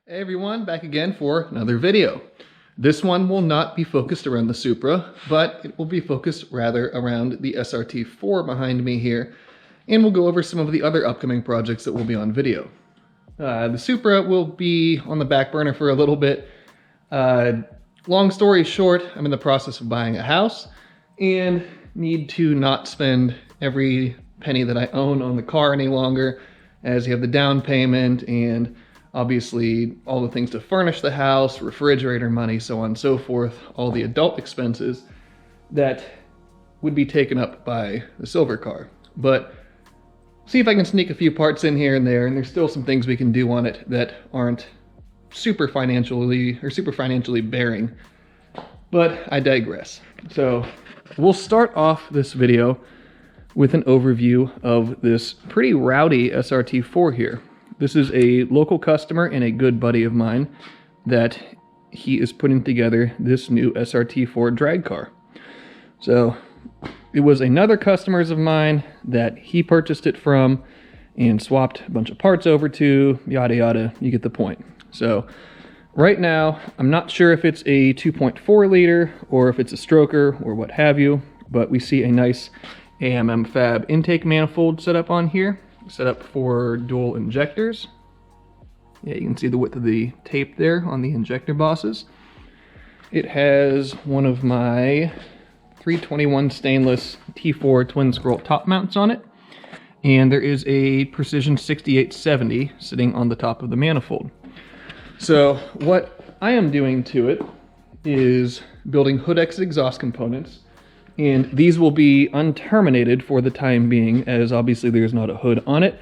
Hey everyone, back again for another video. This one will not be focused around the Supra, but it will be focused rather around the SRT-4 behind me here, and we'll go over some of the other upcoming projects that will be on video. The Supra will be on the back burner for a little bit. Long story short, I'm in the process of buying a house and need to not spend every penny that I own on the car any longer, as you have the down payment and obviously all the things to furnish the house, refrigerator money, so on and so forth, all the adult expenses that would be taken up by the silver car. But see if I can sneak a few parts in here and there, and there's still some things we can do on it that aren't super financially bearing. But I digress. So we'll start off this video with an overview of this pretty rowdy SRT-4 here. This is a local customer and a good buddy of mine that he is putting together this new SRT-4 drag car. So it was another customer of mine that he purchased it from and swapped a bunch of parts over to, yada yada, you get the point. So right now, I'm not sure if it's a 2.4 liter or if it's a stroker or what have you, but we see a nice AMM Fab intake manifold set up on here, set up for dual injectors. Yeah, you can see the width of the tape there on the injector bosses. It has one of my 321 stainless T4 twin scroll top mounts on it, and there is a Precision 6870 sitting on the top of the manifold. So what I am doing to it is building hood exit exhaust components, and these will be unterminated for the time being, as obviously there's not a hood on it.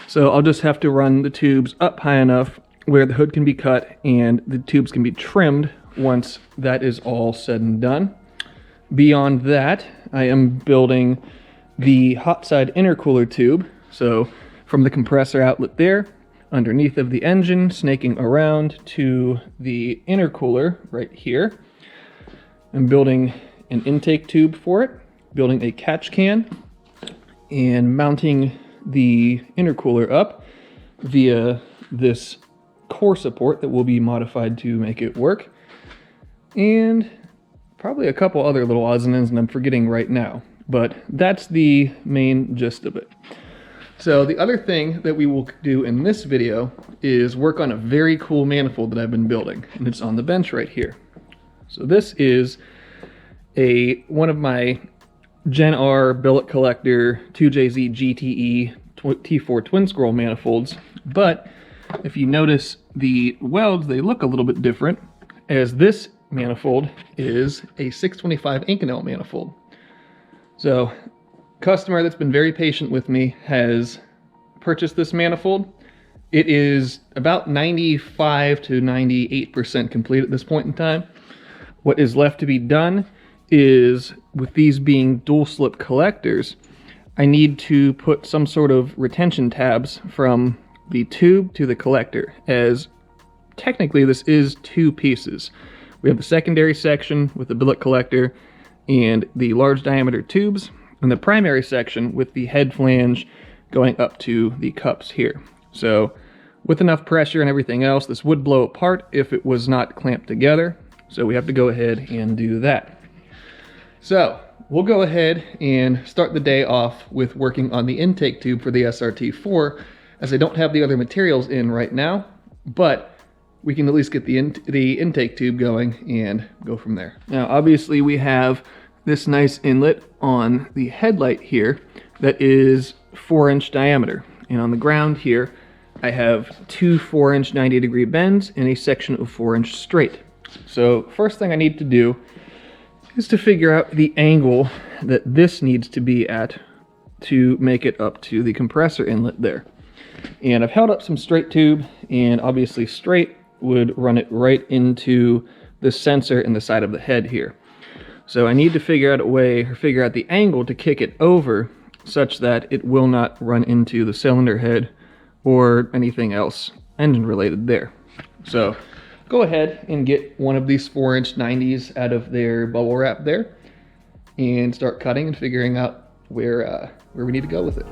So I'll just have to run the tubes up high enough where the hood can be cut and the tubes can be trimmed once that is all said and done. Beyond that, I am building the hot side intercooler tube. So from the compressor outlet there, underneath of the engine, snaking around to the intercooler right here. I'm building an intake tube for it, building a catch can, and mounting the intercooler up via this core support that will be modified to make it work, and probably a couple other little odds and ends that I'm forgetting right now, but that's the main gist of it. So the other thing that we will do in this video is work on a very cool manifold that I've been building, and it's on the bench right here. So this is one of my Gen R billet collector 2JZ GTE T4 twin scroll manifolds, but if you notice the welds, they look a little bit different, as this manifold is a 625 Inconel manifold. So customer that's been very patient with me has purchased this manifold. It is about 95 to 98% complete at this point in time. What is left to be done is, with these being dual slip collectors, I need to put some sort of retention tabs from the tube to the collector, as technically this is two pieces. We have the secondary section with the billet collector and the large diameter tubes, and the primary section with the head flange going up to the cups here. So with enough pressure and everything else, this would blow apart if it was not clamped together. So we have to go ahead and do that. So we'll go ahead and start the day off with working on the intake tube for the SRT-4, as I don't have the other materials in right now, but we can at least get the intake tube going and go from there. Now obviously we have this nice inlet on the headlight here that is 4-inch diameter, and on the ground here I have two 4-inch 90-degree bends and a section of 4-inch straight. So first thing I need to do is to figure out the angle that this needs to be at to make it up to the compressor inlet there. And I've held up some straight tube, and obviously straight would run it right into the sensor in the side of the head here. So I need to figure out the angle to kick it over such that it will not run into the cylinder head or anything else engine related there. So go ahead and get one of these 4-inch 90s out of their bubble wrap there and start cutting and figuring out where we need to go with it.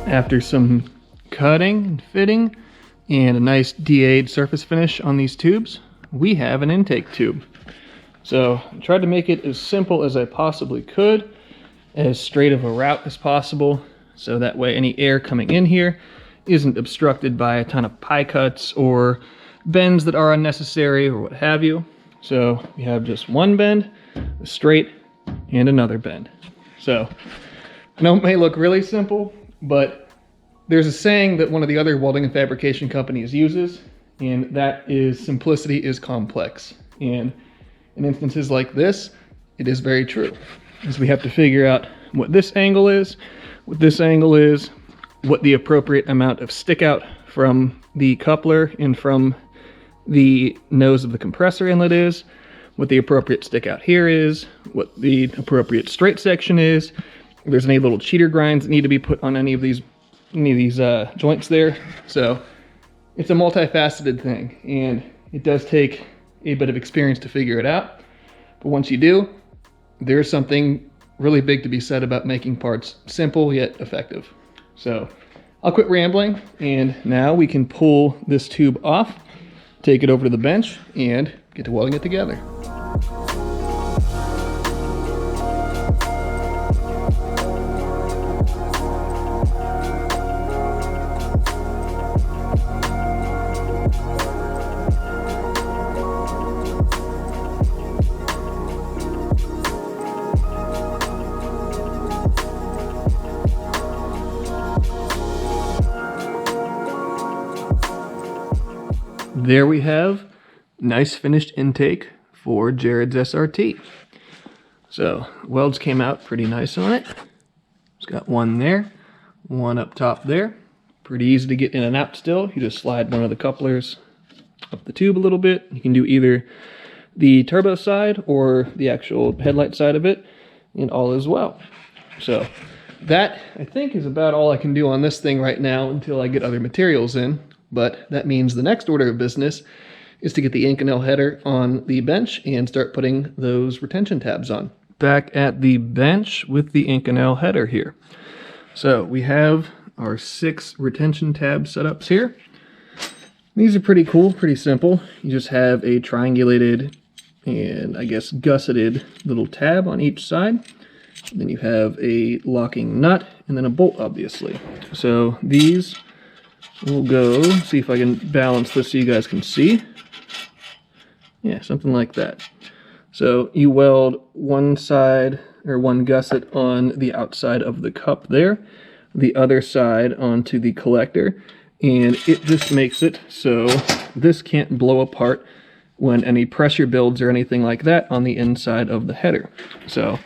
After some cutting and fitting and a nice DA'd surface finish on these tubes, we have an intake tube. So I tried to make it as simple as I possibly could, as straight of a route as possible, so that way any air coming in here isn't obstructed by a ton of pie cuts or bends that are unnecessary or what have you. So we have just one bend, a straight, and another bend. So I know it may look really simple, but there's a saying that one of the other welding and fabrication companies uses, and that is simplicity is complex. And in instances like this, it is very true, as we have to figure out what this angle is, what this angle is, what the appropriate amount of stick out from the coupler and from the nose of the compressor inlet is, what the appropriate stick out here is, what the appropriate straight section is, if there's any little cheater grinds that need to be put on any of these joints there. So it's a multifaceted thing, and it does take a bit of experience to figure it out. But once you do, there's something really big to be said about making parts simple yet effective. So I'll quit rambling, and now we can pull this tube off, take it over to the bench, and get to welding it together. There we have nice finished intake for Jared's SRT. So welds came out pretty nice on it. It's got one there, one up top there. Pretty easy to get in and out still. You just slide one of the couplers up the tube a little bit. You can do either the turbo side or the actual headlight side of it, and all is well. So that, I think, is about all I can do on this thing right now until I get other materials in. But that means the next order of business is to get the Inconel header on the bench and start putting those retention tabs on. Back at the bench with the Inconel header here. So we have our 6 retention tab setups here. These are pretty cool, pretty simple. You just have a triangulated and I guess gusseted little tab on each side. And then you have a locking nut and then a bolt, obviously. So these we'll go see if I can balance this so you guys can see. Yeah, something like that. So you weld one side or one gusset on the outside of the cup there, the other side onto the collector, and it just makes it so this can't blow apart when any pressure builds or anything like that on the inside of the header. So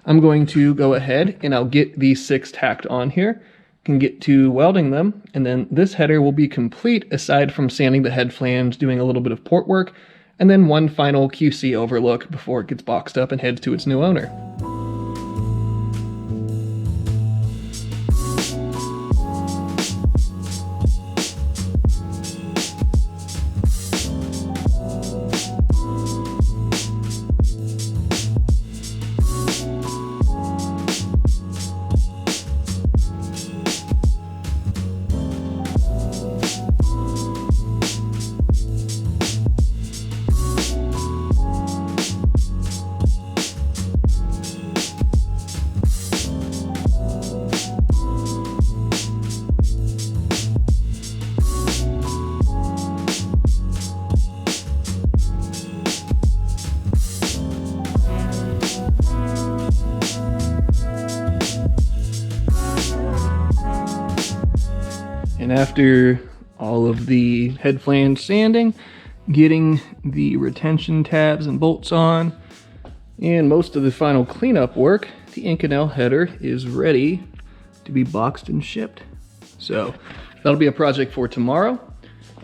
I'm going to go ahead and I'll get these 6 tacked on here, can get to welding them, and then this header will be complete aside from sanding the head flange, doing a little bit of port work, and then one final QC overlook before it gets boxed up and heads to its new owner. And after all of the head flange sanding, getting the retention tabs and bolts on, and most of the final cleanup work, the Inconel header is ready to be boxed and shipped. So that'll be a project for tomorrow.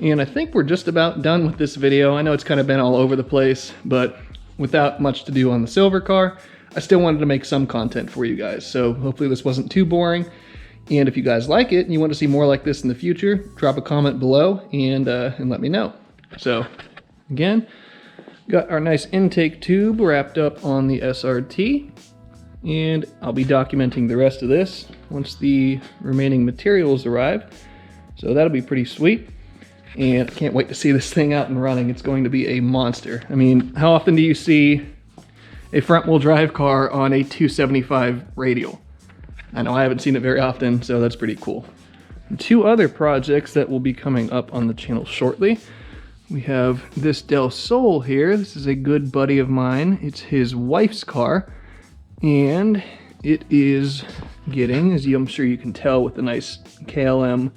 And I think we're just about done with this video. I know it's kind of been all over the place, but without much to do on the silver car, I still wanted to make some content for you guys. So hopefully this wasn't too boring. And if you guys like it and you want to see more like this in the future, drop a comment below and let me know. So again, got our nice intake tube wrapped up on the SRT. and I'll be documenting the rest of this once the remaining materials arrive. So that'll be pretty sweet. And I can't wait to see this thing out and running. It's going to be a monster. I mean, how often do you see a front-wheel drive car on a 275 radial? I know I haven't seen it very often, so that's pretty cool. And two other projects that will be coming up on the channel shortly. We have this Del Sol here. This is a good buddy of mine. It's his wife's car, and it is getting, as I'm sure you can tell with the nice KLM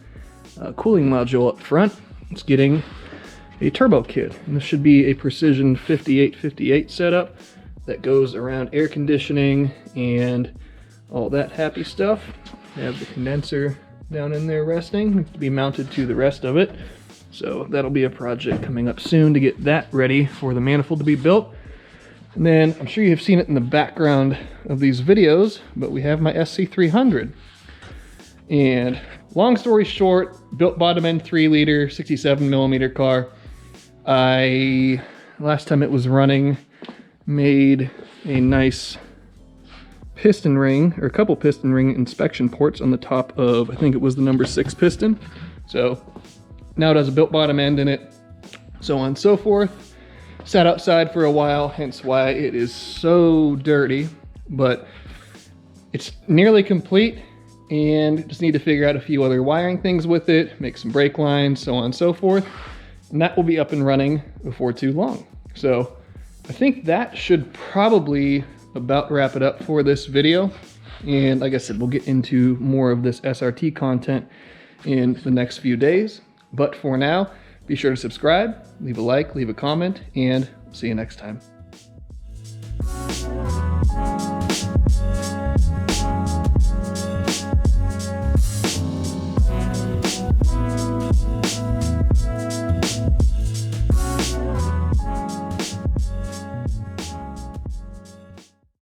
cooling module up front, it's getting a turbo kit. And this should be a precision 5858 setup that goes around air conditioning and all that happy stuff. We have the condenser down in there resting to be mounted to the rest of it. So that'll be a project coming up soon to get that ready for the manifold to be built. And then I'm sure you have seen it in the background of these videos, but we have my SC300. And long story short, built bottom end 3-liter, 67mm car. Last time it was running, made a nice piston ring, or a couple piston ring inspection ports on the top of, I think it was the number 6 piston. So now it has a built bottom end in it, so on and so forth. Sat outside for a while, hence why it is so dirty, but it's nearly complete. And just need to figure out a few other wiring things with it, make some brake lines, so on and so forth. And that will be up and running before too long. So I think that should probably about wrap it up for this video. And like I said, we'll get into more of this SRT content in the next few days. But for now, be sure to subscribe, leave a like, leave a comment, and see you next time.